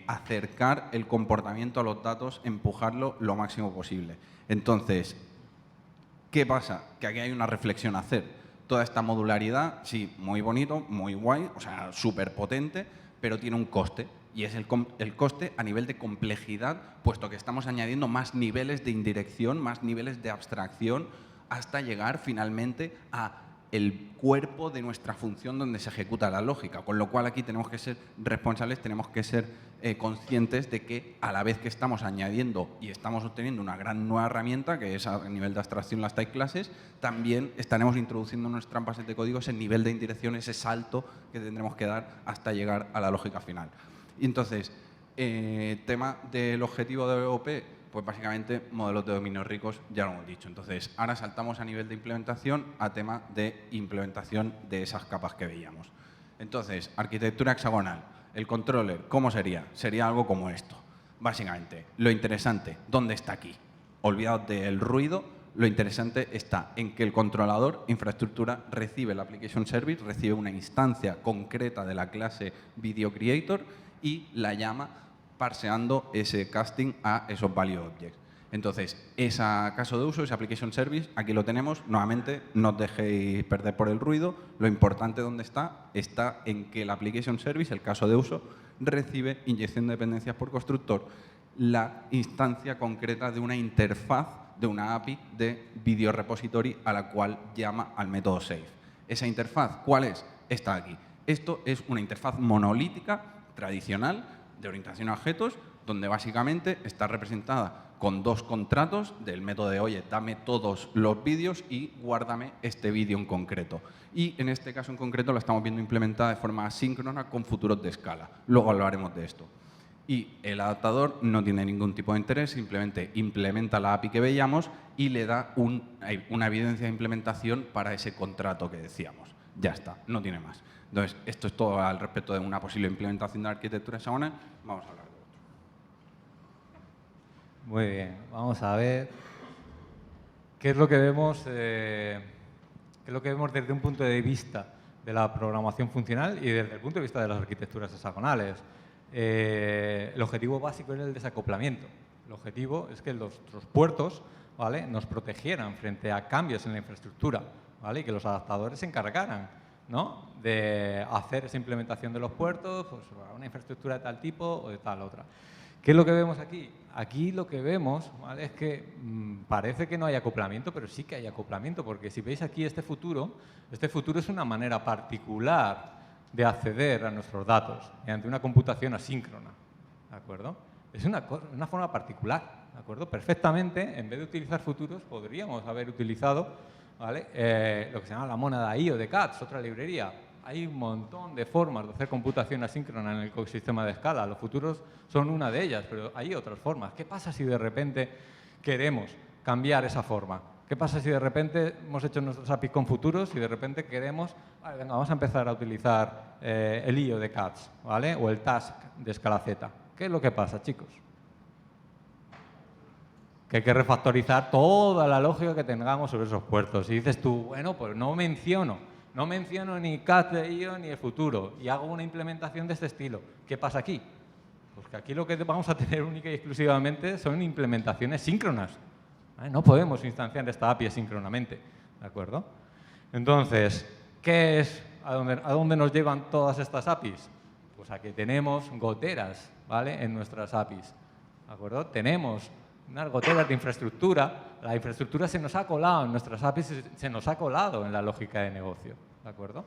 Acercar el comportamiento a los datos, empujarlo lo máximo posible. Entonces, ¿qué pasa? Que aquí hay una reflexión a hacer. Toda esta modularidad, sí, muy bonito, muy guay, o sea, súper potente, pero tiene un coste. y es el coste a nivel de complejidad, puesto que estamos añadiendo más niveles de indirección, más niveles de abstracción, hasta llegar finalmente a el cuerpo de nuestra función donde se ejecuta la lógica. Con lo cual aquí tenemos que ser responsables, tenemos que ser conscientes de que a la vez que estamos añadiendo y estamos obteniendo una gran nueva herramienta, que es a nivel de abstracción las type classes, también estaremos introduciendo en nuestras bases de código ese nivel de indirección, ese salto que tendremos que dar hasta llegar a la lógica final. Y entonces, tema del objetivo de OP, pues básicamente modelos de dominio ricos, ya lo hemos dicho. Entonces, ahora saltamos a nivel de implementación a tema de implementación de esas capas que veíamos. Entonces, arquitectura hexagonal. El controller, ¿cómo sería? Sería algo como esto. Básicamente, lo interesante, ¿dónde está aquí? Olvidaos del ruido, lo interesante está en que el controlador, infraestructura, recibe la application service, recibe una instancia concreta de la clase video creator y la llama parseando ese casting a esos value objects. Entonces, ese caso de uso, ese application service, aquí lo tenemos. Nuevamente, no os dejéis perder por el ruido. Lo importante donde está en que el application service, el caso de uso, recibe inyección de dependencias por constructor, la instancia concreta de una interfaz, de una API de video repository a la cual llama al método save. Esa interfaz, ¿cuál es? Está aquí. Esto es una interfaz monolítica, tradicional, de orientación a objetos, donde básicamente está representada con dos contratos del método de, oye, dame todos los vídeos y guárdame este vídeo en concreto. Y en este caso en concreto la estamos viendo implementada de forma asíncrona con futuros de escala. Luego hablaremos de esto. Y el adaptador no tiene ningún tipo de interés, simplemente implementa la API que veíamos y le da una evidencia de implementación para ese contrato que decíamos. Ya está, no tiene más. Entonces, esto es todo al respecto de una posible implementación de la arquitectura hexagonal. Vamos a hablar de otro. Muy bien, vamos a ver qué es lo que vemos, desde un punto de vista de la programación funcional y desde el punto de vista de las arquitecturas hexagonales. El objetivo básico es el desacoplamiento. El objetivo es que nuestros puertos, ¿vale?, nos protegieran frente a cambios en la infraestructura, ¿vale?, y que los adaptadores se encargaran, ¿no?, de hacer esa implementación de los puertos, pues una infraestructura de tal tipo o de tal otra. ¿Qué es lo que vemos aquí? Aquí lo que vemos, ¿vale?, es que parece que no hay acoplamiento, pero sí que hay acoplamiento, porque si veis aquí este futuro es una manera particular de acceder a nuestros datos mediante una computación asíncrona, ¿de acuerdo? Es una forma particular, ¿de acuerdo? Perfectamente, en vez de utilizar futuros, podríamos haber utilizado, ¿vale?, lo que se llama la mónada IO de CATS, otra librería. Hay un montón de formas de hacer computación asíncrona en el ecosistema de escala. Los futuros son una de ellas, pero hay otras formas. ¿Qué pasa si de repente queremos cambiar esa forma? ¿Qué pasa si de repente hemos hecho nuestros APIs con futuros y de repente queremos, vale, venga, vamos a empezar a utilizar el IO de CATS, ¿vale?, o el task de escala Z? ¿Qué es lo que pasa, chicos? Que hay que refactorizar toda la lógica que tengamos sobre esos puertos. Y dices tú, bueno, pues no menciono ni CATS de IO ni el futuro y hago una implementación de este estilo. ¿Qué pasa aquí? Pues que aquí lo que vamos a tener única y exclusivamente son implementaciones síncronas. No podemos instanciar esta API síncronamente, ¿de acuerdo? Entonces, ¿qué es? ¿A dónde nos llevan todas estas APIs? Pues a que tenemos goteras, ¿vale?, en nuestras APIs, ¿de acuerdo? Tenemos unas goteras de infraestructura. La infraestructura se nos ha colado en nuestras APIs, se nos ha colado en la lógica de negocio, ¿de acuerdo?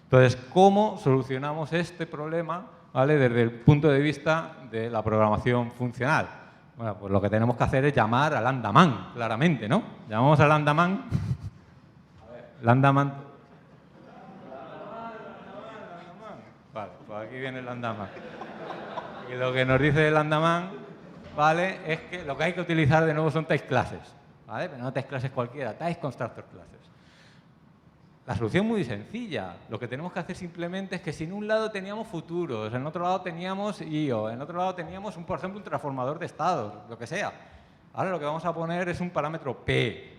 Entonces, ¿cómo solucionamos este problema, ¿vale?, desde el punto de vista de la programación funcional? Bueno, pues lo que tenemos que hacer es llamar al lambda-man, claramente, ¿no? Llamamos al lambda-man. Lambda-man. Vale, pues aquí viene el lambda-man. Y lo que nos dice el lambda-man, ¿vale?, es que lo que hay que utilizar de nuevo son type classes, ¿vale? Pero no type classes cualquiera, type constructor classes. La solución es muy sencilla. Lo que tenemos que hacer simplemente es que si en un lado teníamos futuros, en otro lado teníamos IO, en otro lado teníamos, por ejemplo, un transformador de estados, lo que sea. Ahora lo que vamos a poner es un parámetro P.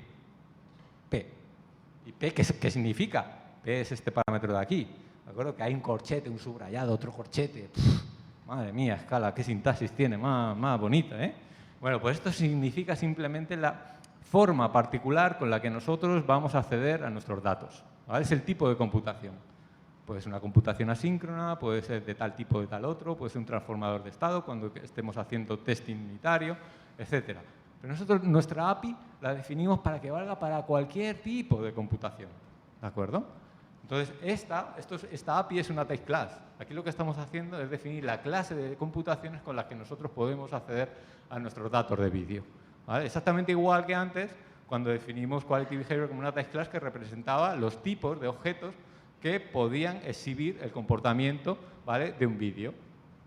¿Y P qué significa? P es este parámetro de aquí. ¿De acuerdo? Que hay un corchete, un subrayado, otro corchete. Madre mía, escala, qué sintaxis tiene, más bonita, ¿eh? Bueno, pues esto significa simplemente la forma particular con la que nosotros vamos a acceder a nuestros datos, ¿vale? Es el tipo de computación. puede ser una computación asíncrona, puede ser de tal tipo, de tal otro, puede ser un transformador de estado cuando estemos haciendo testing unitario, etc. Pero nosotros nuestra API la definimos para que valga para cualquier tipo de computación, ¿de acuerdo? Entonces, esta API es una type class. Aquí lo que estamos haciendo es definir la clase de computaciones con las que nosotros podemos acceder a nuestros datos de vídeo, ¿vale? Exactamente igual que antes, cuando definimos Quality Behavior como una type class que representaba los tipos de objetos que podían exhibir el comportamiento, ¿vale?, de un vídeo.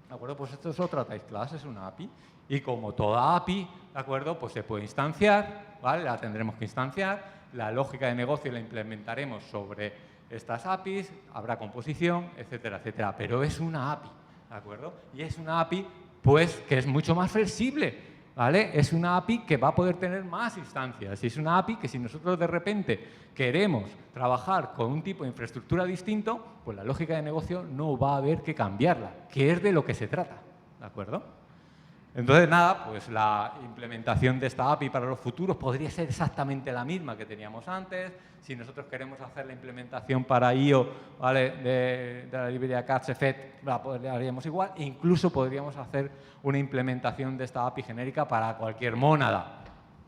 ¿De acuerdo? Pues esto es otra type class, es una API. Y como toda API, ¿de acuerdo?, pues se puede instanciar, ¿vale? La tendremos que instanciar. La lógica de negocio la implementaremos sobre estas APIs, habrá composición, etcétera, etcétera. Pero es una API, ¿de acuerdo? Y es una API, pues, que es mucho más flexible, ¿vale? Es una API que va a poder tener más instancias. Y es una API que si nosotros de repente queremos trabajar con un tipo de infraestructura distinto, pues la lógica de negocio no va a haber que cambiarla, que es de lo que se trata, ¿de acuerdo? Entonces, nada, pues la implementación de esta API para los futuros podría ser exactamente la misma que teníamos antes. Si nosotros queremos hacer la implementación para I/O, ¿vale?, de la librería CatchEffect, la haríamos igual. E incluso podríamos hacer una implementación de esta API genérica para cualquier mónada,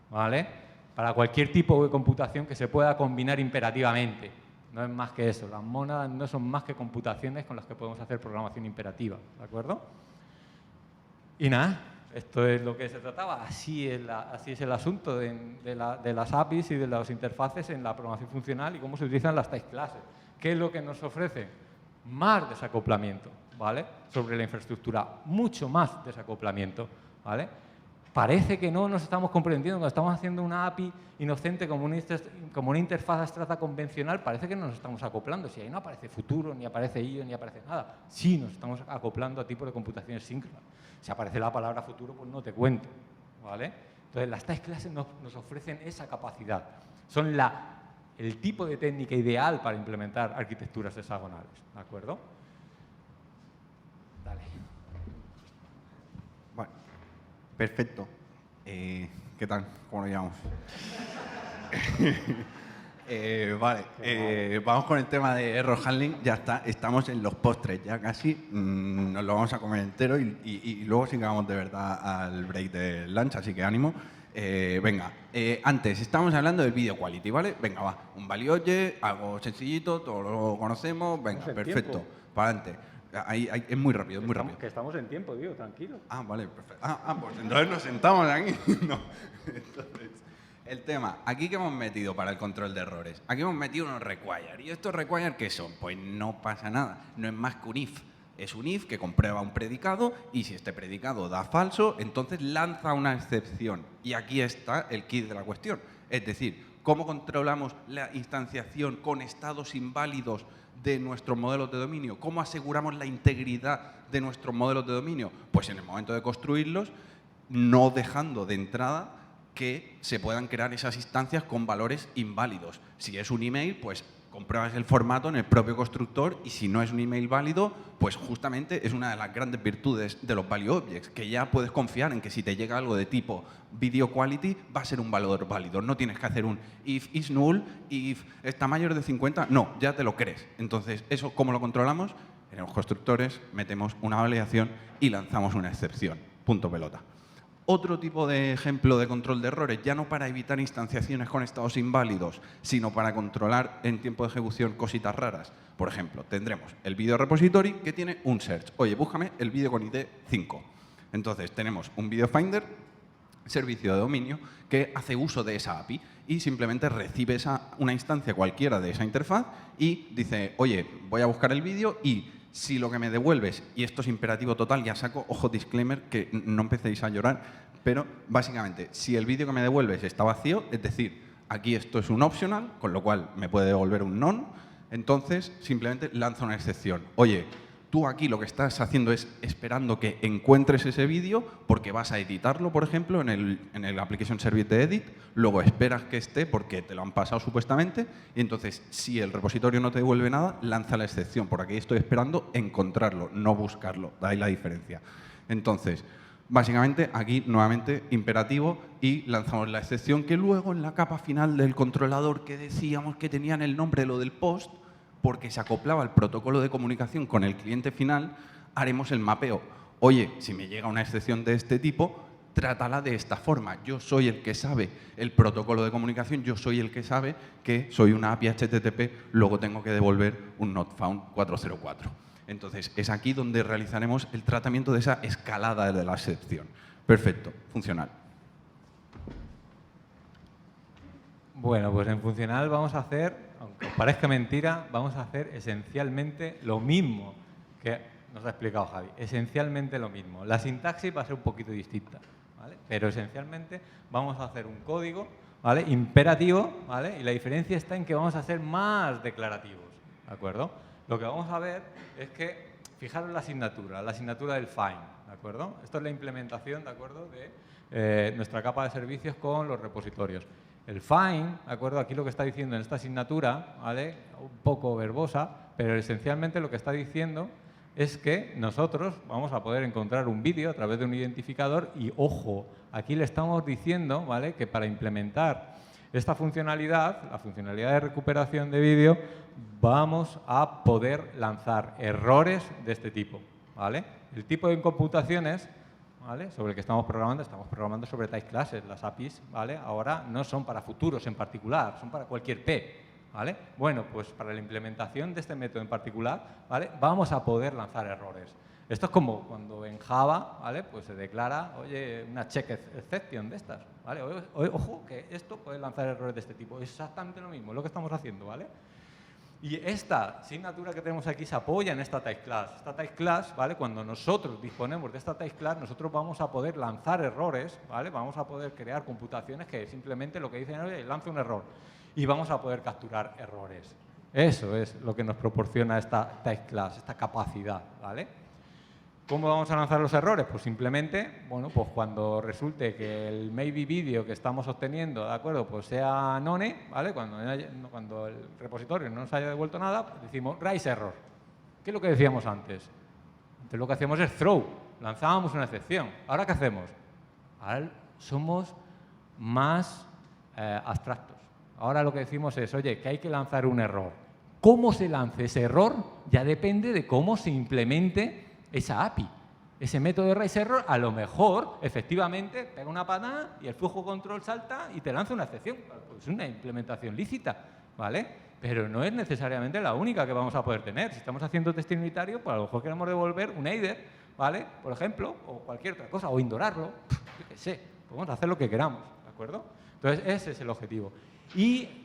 ¿vale? Para cualquier tipo de computación que se pueda combinar imperativamente. No es más que eso. Las mónadas no son más que computaciones con las que podemos hacer programación imperativa, ¿de acuerdo? Y nada, esto es lo que se trataba. Así es el asunto de las APIs y de las interfaces en la programación funcional y cómo se utilizan las type classes. ¿Qué es lo que nos ofrece? Más desacoplamiento, ¿vale?, sobre la infraestructura, mucho más desacoplamiento, ¿vale? Parece que no nos estamos comprendiendo. Cuando estamos haciendo una API inocente como una interfaz abstracta convencional, parece que no nos estamos acoplando. Si ahí no aparece futuro, ni aparece I/O, ni aparece nada. Sí, nos estamos acoplando a tipos de computaciones síncronas. Si aparece la palabra futuro, pues no te cuento, ¿vale? Entonces, las type classes nos ofrecen esa capacidad. Son el tipo de técnica ideal para implementar arquitecturas hexagonales, ¿de acuerdo? Dale. Bueno, perfecto. ¿Qué tal? ¿Cómo lo llamamos? Vale, vamos con el tema de error handling. Ya está, estamos en los postres, ya casi. Nos lo vamos a comer entero y luego sí que vamos de verdad al break de lunch, así que ánimo. Venga, antes estábamos hablando del video quality, ¿vale? Venga, va, un value object, algo sencillito, todos lo conocemos. Venga, perfecto, para adelante. Es muy rápido, es muy rápido. Que estamos en tiempo, digo, tranquilo. Ah, vale, perfecto. Pues entonces nos sentamos aquí. No. Entonces, el tema, aquí que hemos metido para el control de errores, aquí hemos metido unos require. ¿Y estos require qué son? Pues no pasa nada, no es más que un if. Es un if que comprueba un predicado y si este predicado da falso, entonces lanza una excepción. Y aquí está el kit de la cuestión. Es decir, ¿cómo controlamos la instanciación con estados inválidos de nuestros modelos de dominio? ¿Cómo aseguramos la integridad de nuestros modelos de dominio? Pues en el momento de construirlos, no dejando de entrada que se puedan crear esas instancias con valores inválidos. Si es un email, pues compruebas el formato en el propio constructor y si no es un email válido, pues justamente es una de las grandes virtudes de los value objects, que ya puedes confiar en que si te llega algo de tipo video quality va a ser un valor válido. No tienes que hacer un if is null, if está mayor de 50, no, ya te lo crees. Entonces, ¿eso cómo lo controlamos? En los constructores metemos una validación y lanzamos una excepción. Punto pelota. Otro tipo de ejemplo de control de errores, ya no para evitar instanciaciones con estados inválidos, sino para controlar en tiempo de ejecución cositas raras. Por ejemplo, tendremos el video repository que tiene un search. Oye, búscame el vídeo con ID 5. Entonces, tenemos un video finder, servicio de dominio, que hace uso de esa API y simplemente recibe una instancia cualquiera de esa interfaz y dice, oye, voy a buscar el vídeo y si lo que me devuelves, y esto es imperativo total, ya saco, ojo, disclaimer, que no empecéis a llorar, pero básicamente, si el vídeo que me devuelves está vacío, es decir, aquí esto es un optional, con lo cual me puede devolver un none, entonces simplemente lanza una excepción. Oye, tú aquí lo que estás haciendo es esperando que encuentres ese vídeo porque vas a editarlo, por ejemplo, en el Application Service de Edit, luego esperas que esté porque te lo han pasado supuestamente y entonces si el repositorio no te devuelve nada, lanza la excepción. Por aquí estoy esperando encontrarlo, no buscarlo. De ahí la diferencia. Entonces, básicamente aquí nuevamente imperativo y lanzamos la excepción que luego en la capa final del controlador que decíamos que tenían el nombre de lo del post, porque se acoplaba el protocolo de comunicación con el cliente final, haremos el mapeo. Oye, si me llega una excepción de este tipo, trátala de esta forma. Yo soy el que sabe el protocolo de comunicación, yo soy el que sabe que soy una API HTTP, luego tengo que devolver un not found 404. Entonces, es aquí donde realizaremos el tratamiento de esa escalada de la excepción. Perfecto, funcional. Bueno, pues en funcional vamos a hacer, aunque os parezca mentira, vamos a hacer esencialmente lo mismo que nos ha explicado Javi. Esencialmente lo mismo. La sintaxis va a ser un poquito distinta, ¿vale? Pero esencialmente vamos a hacer un código, ¿vale?, imperativo, ¿vale? Y la diferencia está en que vamos a ser más declarativos, ¿de acuerdo? Lo que vamos a ver es que, fijaros la asignatura del find, ¿de acuerdo? Esto es la implementación, ¿de acuerdo?, de nuestra capa de servicios con los repositorios. El find, ¿de acuerdo?, aquí lo que está diciendo en esta asignatura, ¿vale?, un poco verbosa, pero esencialmente lo que está diciendo es que nosotros vamos a poder encontrar un vídeo a través de un identificador y, ojo, aquí le estamos diciendo, ¿vale?, que para implementar esta funcionalidad, la funcionalidad de recuperación de vídeo, vamos a poder lanzar errores de este tipo, ¿vale? El tipo de computaciones, ¿vale?, sobre el que estamos programando sobre type classes. Las APIs, ¿vale?, ahora no son para futuros en particular, son para cualquier P, ¿vale? Bueno, pues para la implementación de este método en particular, ¿vale?, vamos a poder lanzar errores. Esto es como cuando en Java, ¿vale?, pues se declara, oye, una check exception de estas, ¿vale? Ojo, que esto puede lanzar errores de este tipo. Es exactamente lo mismo, es lo que estamos haciendo, ¿vale? Y esta asignatura que tenemos aquí se apoya en esta type class. Esta type class, ¿vale?, cuando nosotros disponemos de esta type class, nosotros vamos a poder lanzar errores, ¿vale? Vamos a poder crear computaciones que simplemente lo que dicen es lanza un error y vamos a poder capturar errores. Eso es lo que nos proporciona esta type class, esta capacidad, ¿vale? ¿Cómo vamos a lanzar los errores? Pues simplemente, bueno, pues cuando resulte que el maybe video que estamos obteniendo, ¿de acuerdo?, pues sea none, ¿vale?, cuando el repositorio no nos haya devuelto nada, pues decimos raise error. ¿Qué es lo que decíamos antes? Antes lo que hacíamos es throw, lanzábamos una excepción. ¿Ahora qué hacemos? Ahora somos más abstractos. Ahora lo que decimos es, oye, que hay que lanzar un error. ¿Cómo se lance ese error? Ya depende de cómo se implemente esa API. Ese método de raise error, a lo mejor, efectivamente, pega una patada y el flujo control salta y te lanza una excepción. Pues es una implementación lícita, ¿vale? Pero no es necesariamente la única que vamos a poder tener. Si estamos haciendo test unitario, pues a lo mejor queremos devolver un header, ¿vale?, por ejemplo, o cualquier otra cosa, o indorarlo, yo qué sé, podemos hacer lo que queramos, ¿de acuerdo? Entonces, ese es el objetivo. Y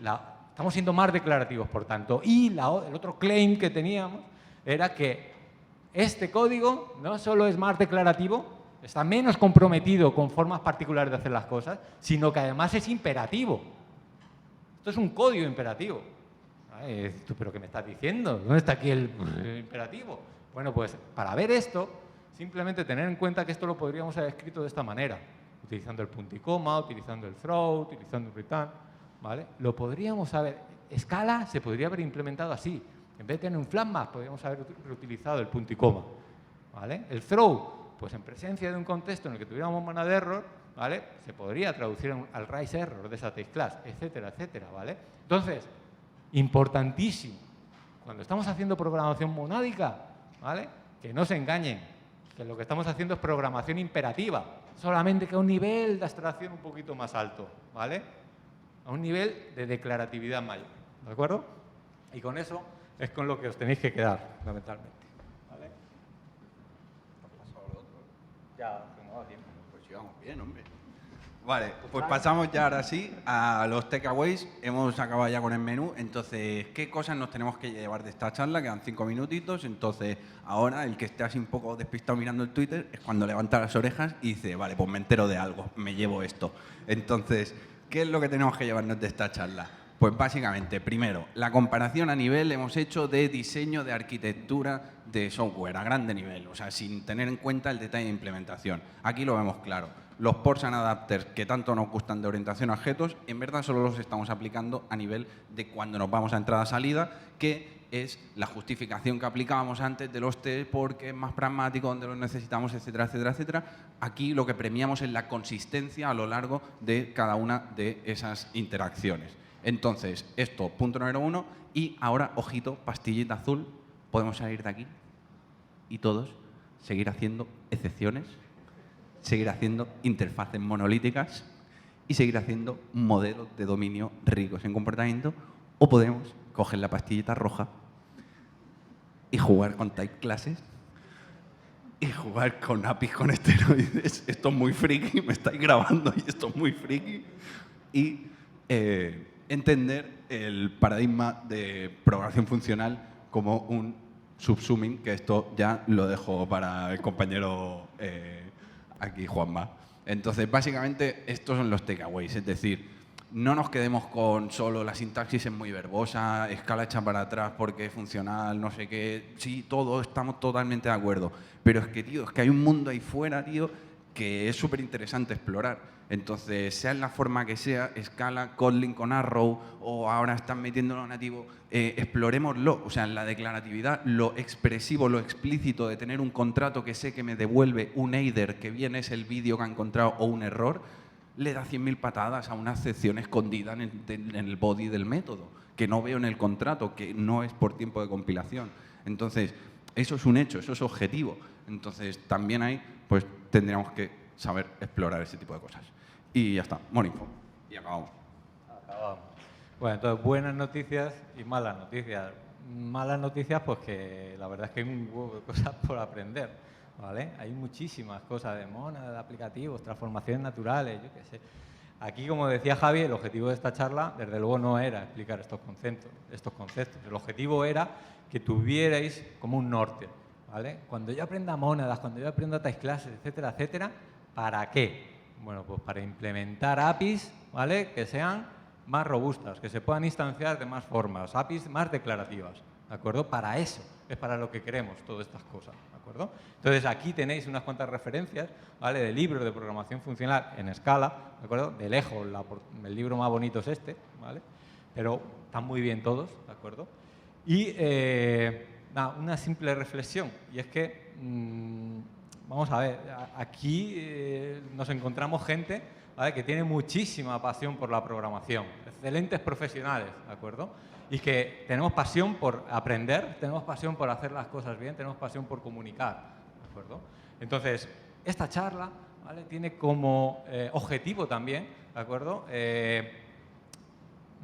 estamos siendo más declarativos, por tanto. Y el otro claim que teníamos era que este código no solo es más declarativo, está menos comprometido con formas particulares de hacer las cosas, sino que además es imperativo. Esto es un código imperativo. ¿Pero qué me estás diciendo? ¿Dónde está aquí el imperativo? Bueno, pues para ver esto, simplemente tener en cuenta que esto lo podríamos haber escrito de esta manera, utilizando el punto y coma, utilizando el throw, utilizando el return, ¿vale? Lo podríamos haber, Scala se podría haber implementado así. En vez de tener un flatmax, podríamos haber reutilizado el punto y coma, ¿vale? El throw, pues en presencia de un contexto en el que tuviéramos mana de error, ¿vale?, se podría traducir al raise error de esa type class, etcétera, etcétera, ¿vale? Entonces, importantísimo, cuando estamos haciendo programación monádica, ¿vale?, que no se engañen, que lo que estamos haciendo es programación imperativa, solamente que a un nivel de abstracción un poquito más alto, ¿vale?, a un nivel de declaratividad mayor, ¿de acuerdo? Y con eso es con lo que os tenéis que quedar, fundamentalmente. ¿Vale? ¿Has pasado lo otro? Ya, no da tiempo. Pues sigamos bien, hombre. Vale, pues pasamos ya ahora sí a los takeaways. Hemos acabado ya con el menú. Entonces, ¿qué cosas nos tenemos que llevar de esta charla? Quedan 5 minutitos. Entonces, ahora el que esté así un poco despistado mirando el Twitter es cuando levanta las orejas y dice, vale, pues me entero de algo, me llevo esto. Entonces, ¿qué es lo que tenemos que llevarnos de esta charla? Pues básicamente, primero, la comparación a nivel hemos hecho de diseño de arquitectura de software a grande nivel, o sea, sin tener en cuenta el detalle de implementación. Aquí lo vemos claro. Los ports and adapters que tanto nos gustan de orientación a objetos, en verdad solo los estamos aplicando a nivel de cuando nos vamos a entrada-salida, que es la justificación que aplicábamos antes de los test porque es más pragmático, donde los necesitamos, etcétera, etcétera, etcétera. Aquí lo que premiamos es la consistencia a lo largo de cada una de esas interacciones. Entonces, esto, punto número 1. Y ahora, ojito, pastillita azul, podemos salir de aquí y todos seguir haciendo excepciones, seguir haciendo interfaces monolíticas y seguir haciendo modelos de dominio ricos en comportamiento, o podemos coger la pastillita roja y jugar con type classes y jugar con APIs con esteroides. Esto es muy friki, me estáis grabando y esto es muy friki. Y entender el paradigma de programación funcional como un subsuming, que esto ya lo dejo para el compañero aquí, Juanma. Entonces, básicamente, estos son los takeaways, es decir, no nos quedemos con solo la sintaxis es muy verbosa, escala hecha para atrás porque es funcional, no sé qué. Sí, todos estamos totalmente de acuerdo. Pero es que, tío, es que hay un mundo ahí fuera, tío, que es súper interesante explorar. Entonces, sea en la forma que sea, Scala, Kotlin con Arrow, o ahora están metiéndolo nativo, explorémoslo. O sea, en la declaratividad, lo expresivo, lo explícito de tener un contrato que sé que me devuelve un header, que bien es el vídeo que ha encontrado, o un error, le da 100.000 patadas a una excepción escondida en el body del método, que no veo en el contrato, que no es por tiempo de compilación. Entonces, eso es un hecho, eso es objetivo. Entonces, también ahí pues, tendríamos que saber explorar ese tipo de cosas. Y ya está, Moninfo. Y acabamos. Acabamos. Bueno, entonces, buenas noticias y malas noticias. Malas noticias, pues que la verdad es que hay un huevo de cosas por aprender, ¿vale? Hay muchísimas cosas de Mona, de aplicativos, transformaciones naturales, yo qué sé. Aquí, como decía Javi, el objetivo de esta charla, desde luego, no era explicar estos conceptos. El objetivo era que tuvierais como un norte, ¿vale? Cuando yo aprenda mónadas, cuando yo aprenda type classes, etcétera, etcétera, ¿para qué? Bueno, pues para implementar APIs, ¿vale? Que sean más robustas, que se puedan instanciar de más formas, APIs más declarativas, ¿de acuerdo? Para eso es para lo que queremos todas estas cosas, ¿de acuerdo? Entonces, aquí tenéis unas cuantas referencias, ¿vale? De libros de programación funcional en Scala, ¿de acuerdo? De lejos, el libro más bonito es este, ¿vale? Pero están muy bien todos, ¿de acuerdo? Y nada, una simple reflexión, y es que, vamos a ver, aquí nos encontramos gente, ¿vale? Que tiene muchísima pasión por la programación, excelentes profesionales, ¿de acuerdo? Y que tenemos pasión por aprender, tenemos pasión por hacer las cosas bien, tenemos pasión por comunicar, ¿de acuerdo? Entonces, esta charla, ¿vale? Tiene como objetivo también, ¿de acuerdo?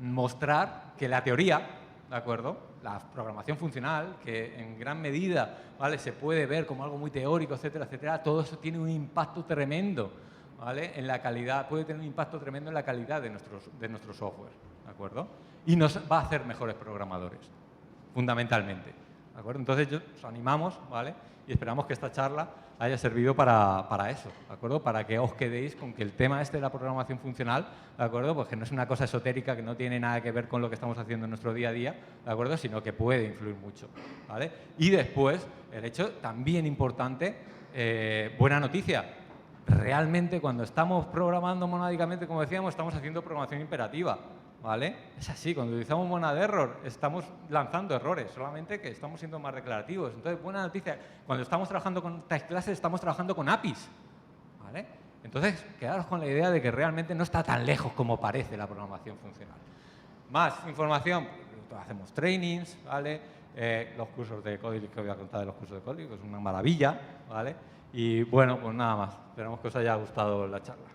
Mostrar que la teoría, ¿de acuerdo? La programación funcional, que en gran medida, ¿vale? Se puede ver como algo muy teórico, etcétera, etcétera, todo eso tiene un impacto tremendo, ¿vale? En la calidad, puede tener un impacto tremendo en la calidad de nuestro software, ¿de acuerdo? Y nos va a hacer mejores programadores, fundamentalmente, ¿de acuerdo? Entonces, os animamos, ¿vale? Y esperamos que esta charla haya servido para eso, ¿de acuerdo? Para que os quedéis con que el tema este de la programación funcional, ¿de acuerdo? Pues que no es una cosa esotérica, que no tiene nada que ver con lo que estamos haciendo en nuestro día a día, ¿de acuerdo? Sino que puede influir mucho, ¿vale? Y después, el hecho también importante, buena noticia, realmente cuando estamos programando monádicamente, como decíamos, estamos haciendo programación imperativa, ¿vale? Es así, cuando utilizamos monad error estamos lanzando errores, solamente que estamos siendo más declarativos. Entonces, buena noticia, cuando estamos trabajando con type classes estamos trabajando con APIs, ¿vale? Entonces, quedaros con la idea de que realmente no está tan lejos como parece la programación funcional. Más información, hacemos trainings, ¿vale? Los cursos de Kotlin, que voy a contar de los cursos de Kotlin, que es una maravilla, ¿vale? Y bueno, pues nada más. Esperamos que os haya gustado la charla.